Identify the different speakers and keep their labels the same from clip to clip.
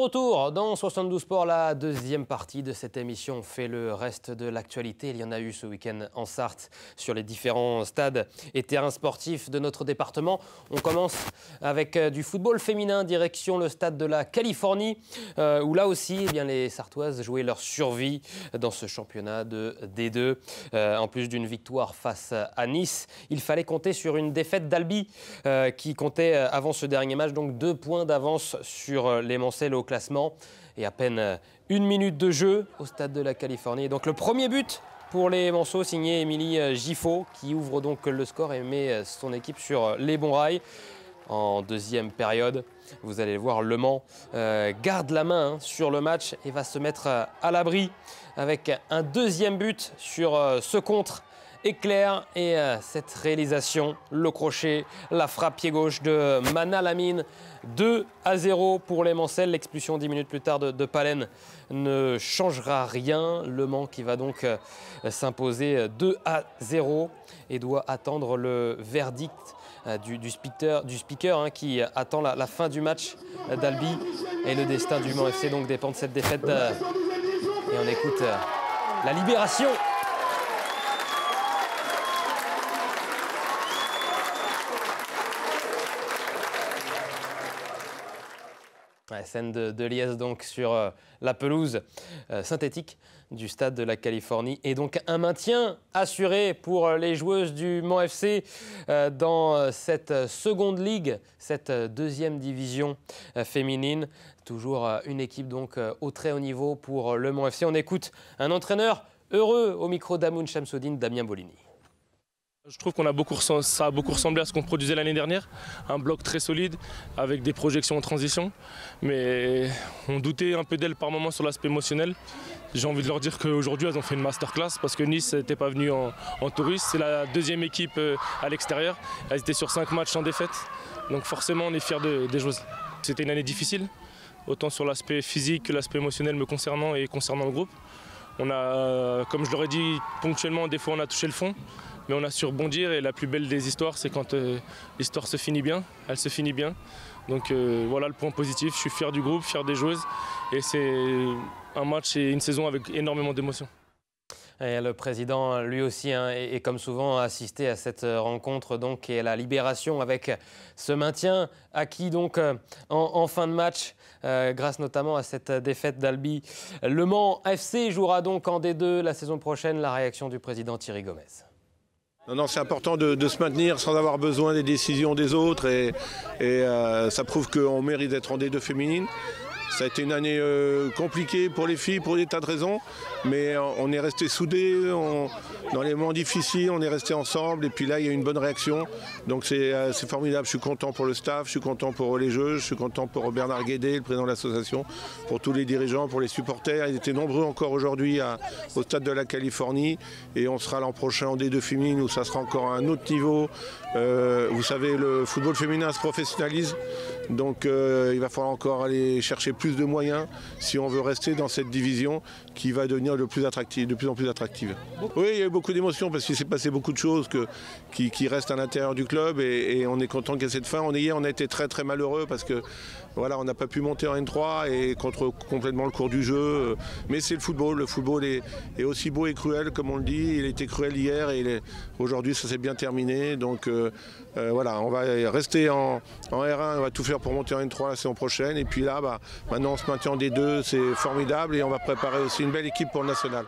Speaker 1: retour dans 72 Sports, la deuxième partie de cette émission. On fait le reste de l'actualité. Il y en a eu ce week-end en Sarthe sur les différents stades et terrains sportifs de notre département. On commence avec du football féminin, direction le stade de la Californie, où là aussi les Sartoises jouaient leur survie dans ce championnat de D2. En plus d'une victoire face à Nice, il fallait compter sur une défaite d'Albi qui comptait avant ce dernier match, donc 2 points d'avance sur les Mancelles au classement et à peine 1 minute de jeu au stade de la Californie. Donc le premier but pour les Manceaux, signé Émilie Giffot, qui ouvre donc le score et met son équipe sur les bons rails. En deuxième période, vous allez voir, Le Mans garde la main sur le match et va se mettre à l'abri avec un deuxième but sur ce contre éclair et cette réalisation, le crochet, la frappe pied gauche de Mana Lamine. 2-0 pour les Mancelles. L'expulsion 10 minutes plus tard de Palen ne changera rien. Le Mans qui va donc s'imposer 2-0 et doit attendre le verdict du speaker qui attend la fin du match d'Albi. Et le destin du Mans FC donc dépend de cette défaite. Et on écoute la libération. Scène de liesse donc sur la pelouse synthétique du stade de la Californie. Et donc un maintien assuré pour les joueuses du Mans FC dans cette seconde ligue, cette deuxième division féminine. Toujours une équipe donc au très haut niveau pour le Mans FC. On écoute un entraîneur heureux au micro d'Amoun Chamsoudine, Damien Bolini.
Speaker 2: Je trouve ça a beaucoup ressemblé à ce qu'on produisait l'année dernière, un bloc très solide avec des projections en transition, mais on doutait un peu d'elles par moments sur l'aspect émotionnel. J'ai envie de leur dire qu'aujourd'hui elles ont fait une masterclass parce que Nice n'était pas venu en touriste, c'est la deuxième équipe à l'extérieur, elles étaient sur 5 matchs sans défaite, donc forcément on est fiers des joueuses. C'était une année difficile, autant sur l'aspect physique que l'aspect émotionnel me concernant et concernant le groupe. On a, comme je leur ai dit ponctuellement, des fois on a touché le fond. Mais on a su rebondir et la plus belle des histoires, c'est quand l'histoire se finit bien, elle se finit bien. Donc voilà le point positif, je suis fier du groupe, fier des joueuses et c'est un match et une saison avec énormément d'émotions.
Speaker 1: Et le président, lui aussi, est comme souvent assisté à cette rencontre donc, et à la libération avec ce maintien acquis donc, en fin de match, grâce notamment à cette défaite d'Albi. Le Mans FC jouera donc en D2 la saison prochaine. La réaction du président Thierry Gomez.
Speaker 3: Non, c'est important de se maintenir sans avoir besoin des décisions des autres et ça prouve qu'on mérite d'être en D2 féminine. Ça a été une année compliquée pour les filles pour des tas de raisons, mais on est resté soudés, dans les moments difficiles, on est resté ensemble et puis là il y a une bonne réaction. Donc c'est formidable, je suis content pour le staff, je suis content pour les jeux, je suis content pour Bernard Guédé, le président de l'association, pour tous les dirigeants, pour les supporters. Ils étaient nombreux encore aujourd'hui au stade de la Californie et on sera l'an prochain en D2 féminine où ça sera encore à un autre niveau. Vous savez, le football féminin se professionnalise, donc il va falloir encore aller chercher plus de moyens si on veut rester dans cette division qui va devenir de plus en plus attractive. Oui, il y a eu beaucoup d'émotions parce qu'il s'est passé beaucoup de choses qui restent à l'intérieur du club et on est content qu'il y ait cette fin. Hier, on a été très très malheureux parce que voilà, on n'a pas pu monter en N3 et contre complètement le cours du jeu. Mais c'est le football. Le football est aussi beau et cruel, comme on le dit. Il était cruel hier et aujourd'hui, ça s'est bien terminé. Donc voilà, on va rester en R1, on va tout faire pour monter en N3 la saison prochaine. Et puis là, maintenant, on se maintient en D2, c'est formidable et on va préparer aussi une belle équipe pour le national.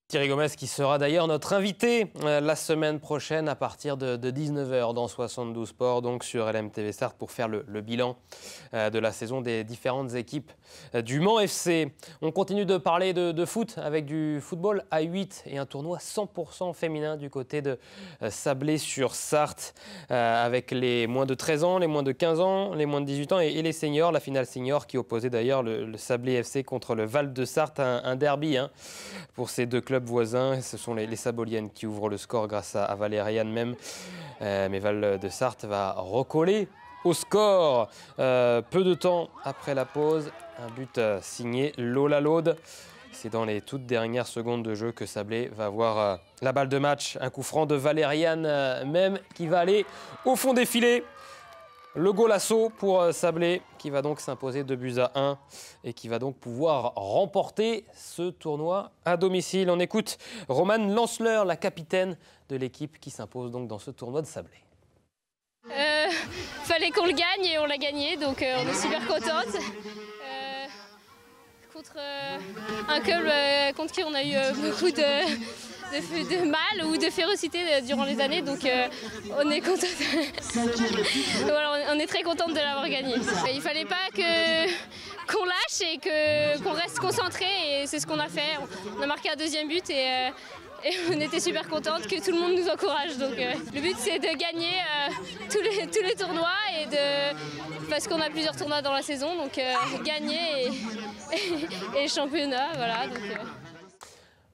Speaker 1: Thierry Gomez qui sera d'ailleurs notre invité la semaine prochaine à partir de 19h dans 72 Sports, donc sur LMTV Sarthe pour faire le bilan de la saison des différentes équipes du Mans FC. On continue de parler de foot avec du football à 8 et un tournoi 100% féminin du côté de Sablé-sur-Sarthe avec les moins de 13 ans, les moins de 15 ans, les moins de 18 ans et les seniors. La finale senior qui opposait d'ailleurs le Sablé FC contre le Val de Sarthe, un derby pour ces deux clubs voisins. Ce sont les Saboliennes qui ouvrent le score grâce à Valériane même. Mais Val de Sarthe va recoller au score. Peu de temps après la pause, un but signé Lola Laude. C'est dans les toutes dernières secondes de jeu que Sablé va voir la balle de match. Un coup franc de Valériane même qui va aller au fond des filets. Le golasso pour Sablé qui va donc s'imposer 2-1 et qui va donc pouvoir remporter ce tournoi à domicile. On écoute Romane Lanceleur, la capitaine de l'équipe qui s'impose donc dans ce tournoi de Sablé.
Speaker 4: Fallait qu'on le gagne et on l'a gagné, donc on est super contente. Contre un club contre qui on a eu beaucoup de mal ou de férocité durant les années, donc on est contente. Voilà, on est très contente de l'avoir gagné. Il fallait pas qu'on lâche et qu'on reste concentré, et c'est ce qu'on a fait. On a marqué un deuxième but et on était super contente que tout le monde nous encourage. Donc le but c'est de gagner tous les tournois parce qu'on a plusieurs tournois dans la saison, donc gagner et championnat, voilà. Donc,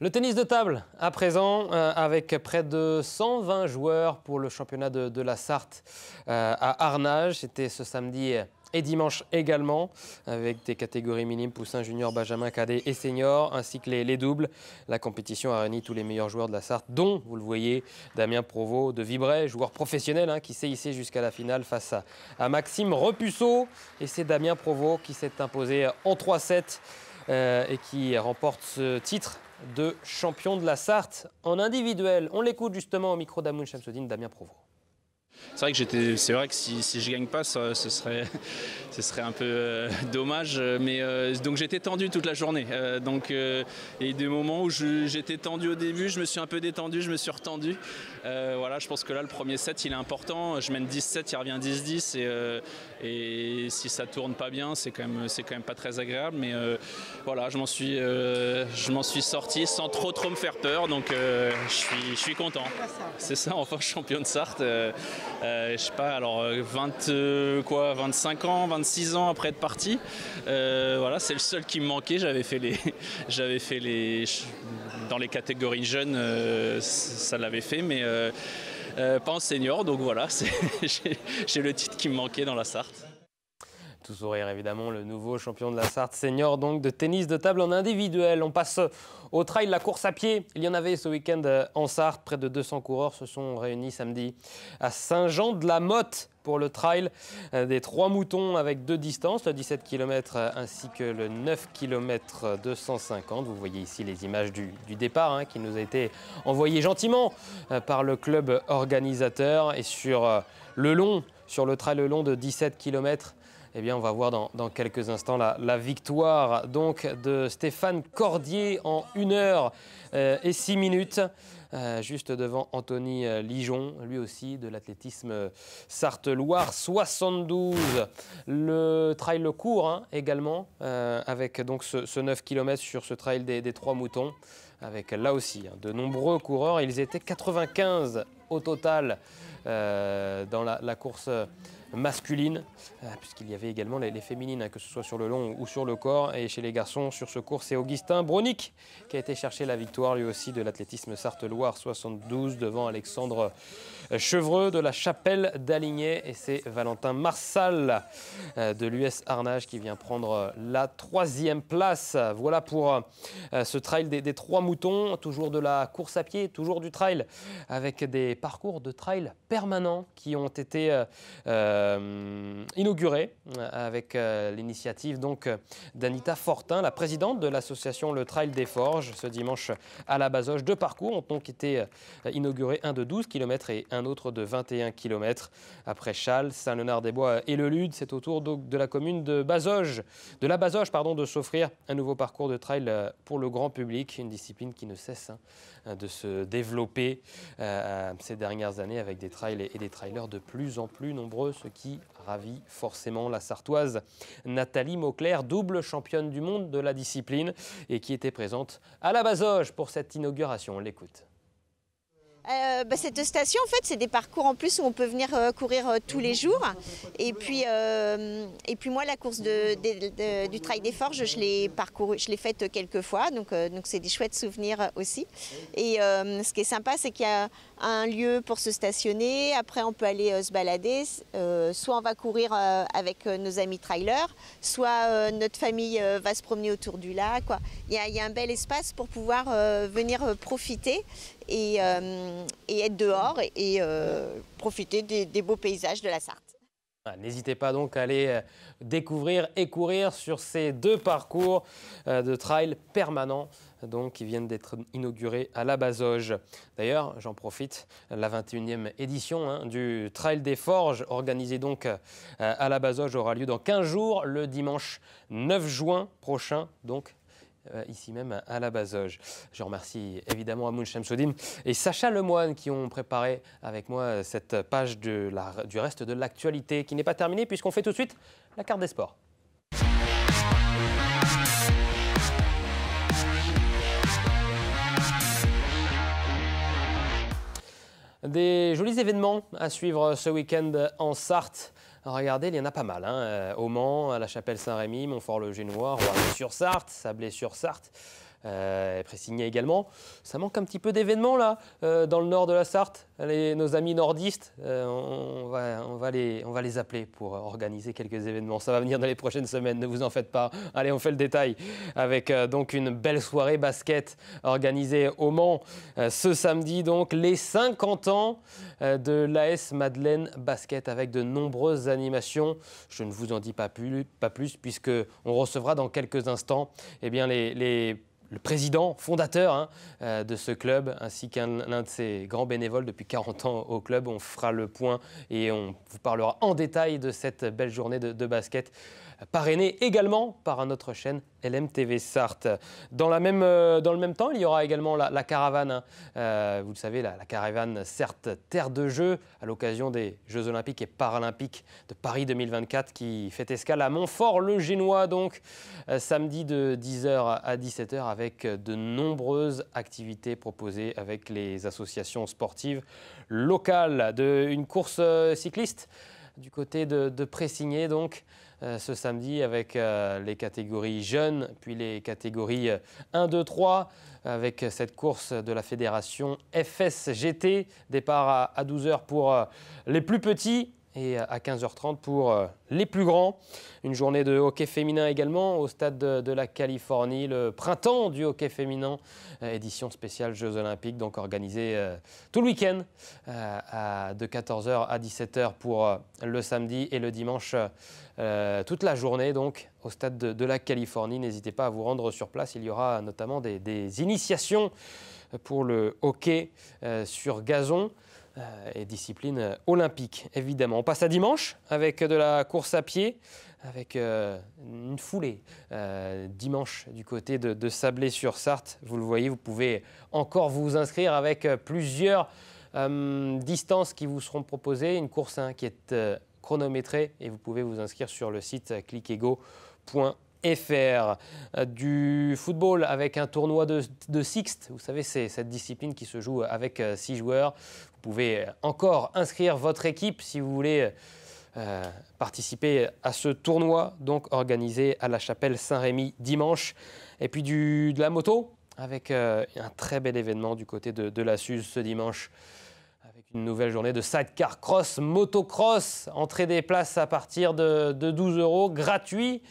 Speaker 1: Le tennis de table à présent avec près de 120 joueurs pour le championnat de la Sarthe à Arnage. C'était ce samedi et dimanche également, avec des catégories minimes, poussins, juniors, benjamin, cadets et seniors, ainsi que les doubles. La compétition a réuni tous les meilleurs joueurs de la Sarthe, dont, vous le voyez, Damien Provost de Vibray, joueur professionnel qui s'est hissé jusqu'à la finale face à Maxime Repusseau. Et c'est Damien Provost qui s'est imposé en 3-7 et qui remporte ce titre de champion de la Sarthe en individuel. On l'écoute justement au micro d'Amoun Shamsuddin, Damien Provost.
Speaker 5: C'est vrai que si je gagne pas, ce serait un peu dommage. Mais donc j'étais tendu toute la journée. Et des moments où j'étais tendu au début, je me suis un peu détendu, je me suis retendu. Voilà, je pense que là le premier set il est important. Je mène 10-7, il revient 10-10 et si ça tourne pas bien, c'est quand même pas très agréable. Mais voilà, je m'en suis sorti sans trop me faire peur. Donc je suis content. C'est ça, enfin champion de Sarthe. Je sais pas, alors 25 ans, 26 ans après être parti. Voilà, c'est le seul qui me manquait. J'avais fait dans les catégories jeunes, ça l'avait fait, mais pas en senior. Donc voilà, j'ai le titre qui me manquait dans la Sarthe.
Speaker 1: Tout sourire évidemment, le nouveau champion de la Sarthe senior donc de tennis de table en individuel. On passe au trail, la course à pied. Il y en avait ce week-end en Sarthe. Près de 200 coureurs se sont réunis samedi à Saint-Jean-de-la-Motte pour le trail des 3 moutons avec 2 distances, le 17 km ainsi que le 9 km 250. Vous voyez ici les images du départ qui nous a été envoyé gentiment par le club organisateur. Et sur le trail le long de 17 km, eh bien, on va voir dans quelques instants la victoire donc, de Stéphane Cordier en 1 heure et 6 minutes, juste devant Anthony Lijon, lui aussi de l'athlétisme Sarthe-Loire 72. Le trail le court également, avec donc ce 9 km sur ce trail des 3 moutons, avec là aussi de nombreux coureurs. Ils étaient 95 au total dans la course masculine, puisqu'il y avait également les féminines, que ce soit sur le long ou sur le corps. Et chez les garçons, sur ce cours, c'est Augustin Bronick qui a été chercher la victoire, lui aussi, de l'athlétisme Sarthe-Loire 72, devant Alexandre Chevreux de la Chapelle d'Aligné. Et c'est Valentin Marsal de l'US Arnage qui vient prendre la 3e place. Voilà pour ce trail des 3 moutons, toujours de la course à pied, toujours du trail, avec des parcours de trail permanents qui ont été inauguré avec l'initiative donc d'Anita Fortin, la présidente de l'association Le Trail des Forges. Ce dimanche à la Bazoche, 2 parcours ont donc été inaugurés, un de 12 km et un autre de 21 km. Après Châles, Saint-Léonard-des-Bois et le Lude, c'est au tour de la commune de Bazoches, de s'offrir un nouveau parcours de trail pour le grand public, une discipline qui ne cesse de se développer ces dernières années avec des trails et des trailers de plus en plus nombreux, ce qui ravit forcément la Sartoise Nathalie Mauclair, double championne du monde de la discipline et qui était présente à la Bazoche pour cette inauguration. On l'écoute.
Speaker 6: Cette station, en fait, c'est des parcours en plus où on peut venir courir tous les jours. Et puis moi, la course du Trail des Forges, je l'ai faite quelques fois. Donc c'est des chouettes souvenirs aussi. Et ce qui est sympa, c'est qu'il y a un lieu pour se stationner. Après, on peut aller se balader. Soit on va courir avec nos amis trailers, soit notre famille va se promener autour du lac, quoi. Il y a un bel espace pour pouvoir venir profiter et être dehors et profiter des beaux paysages de la Sarthe.
Speaker 1: N'hésitez pas donc à aller découvrir et courir sur ces 2 parcours de trail permanents donc, qui viennent d'être inaugurés à la Bazoge. D'ailleurs, j'en profite, la 21e édition du Trail des Forges, organisée donc à la Bazoge, aura lieu dans 15 jours, le dimanche 9 juin prochain, donc ici même à la Bazoge. Je remercie évidemment Amoun Chamsoudine et Sacha Lemoine qui ont préparé avec moi cette page du reste de l'actualité qui n'est pas terminée puisqu'on fait tout de suite la carte des sports. Des jolis événements à suivre ce week-end en Sarthe. Regardez, il y en a pas mal. Au Mans, à la Chapelle-Saint-Rémy, Montfort-le-Génois, Roissy-sur-Sarthe, Sablé-sur-Sarthe, Pressigné également. Ça manque un petit peu d'événements là, dans le nord de la Sarthe. Nos amis nordistes, on va les appeler pour organiser quelques événements. Ça va venir dans les prochaines semaines, ne vous en faites pas. Allez, on fait le détail avec donc une belle soirée basket organisée au Mans ce samedi. Donc les 50 ans de l'AS Madeleine Basket avec de nombreuses animations. Je ne vous en dis pas plus puisque on recevra dans quelques instants le président fondateur de ce club, ainsi qu'un de ses grands bénévoles depuis 40 ans au club. On fera le point et on vous parlera en détail de cette belle journée de basket, parrainée également par notre chaîne LMTV Sarthe. Dans le même temps, il y aura également la caravane. Vous le savez, la caravane Sarthe Terre de Jeux, à l'occasion des Jeux Olympiques et Paralympiques de Paris 2024, qui fait escale à Montfort-le-Génois, donc samedi de 10h à 17h, avec de nombreuses activités proposées avec les associations sportives locales. Une course cycliste du côté de Pressigné, donc, ce samedi avec les catégories jeunes, puis les catégories 1, 2, 3, avec cette course de la fédération FSGT, départ à 12h pour les plus petits et à 15h30 pour les plus grands. Une journée de hockey féminin également au stade de la Californie, le printemps du hockey féminin, édition spéciale Jeux Olympiques, donc organisée tout le week-end de 14h à 17h pour le samedi et le dimanche toute la journée donc au stade de la Californie. N'hésitez pas à vous rendre sur place, il y aura notamment des initiations pour le hockey sur gazon. Et discipline olympique, évidemment. On passe à dimanche avec de la course à pied, avec une foulée dimanche du côté de Sablé-sur-Sarthe. Vous le voyez, vous pouvez encore vous inscrire avec plusieurs distances qui vous seront proposées. Une course qui est chronométrée et vous pouvez vous inscrire sur le site clickego.fr. Du football avec un tournoi de sixte. Vous savez, c'est cette discipline qui se joue avec 6 joueurs. Vous pouvez encore inscrire votre équipe si vous voulez participer à ce tournoi, donc organisé à la Chapelle-Saint-Rémy dimanche. Et puis de la moto avec un très bel événement du côté de la Suze ce dimanche. Avec une nouvelle journée de sidecar cross, motocross, entrée des places à partir de 12 € gratuit.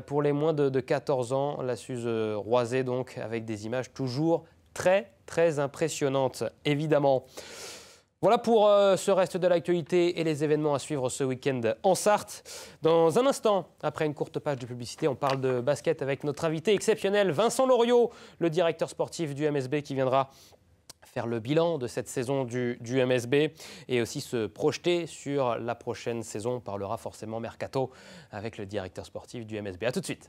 Speaker 1: Pour les moins de 14 ans, la Suze Roisey, donc, avec des images toujours très, très impressionnantes, évidemment. Voilà pour ce reste de l'actualité et les événements à suivre ce week-end en Sarthe. Dans un instant, après une courte page de publicité, on parle de basket avec notre invité exceptionnel, Vincent Loriot, le directeur sportif du MSB, qui viendra faire le bilan de cette saison du MSB et aussi se projeter sur la prochaine saison. On parlera forcément mercato avec le directeur sportif du MSB. A tout de suite.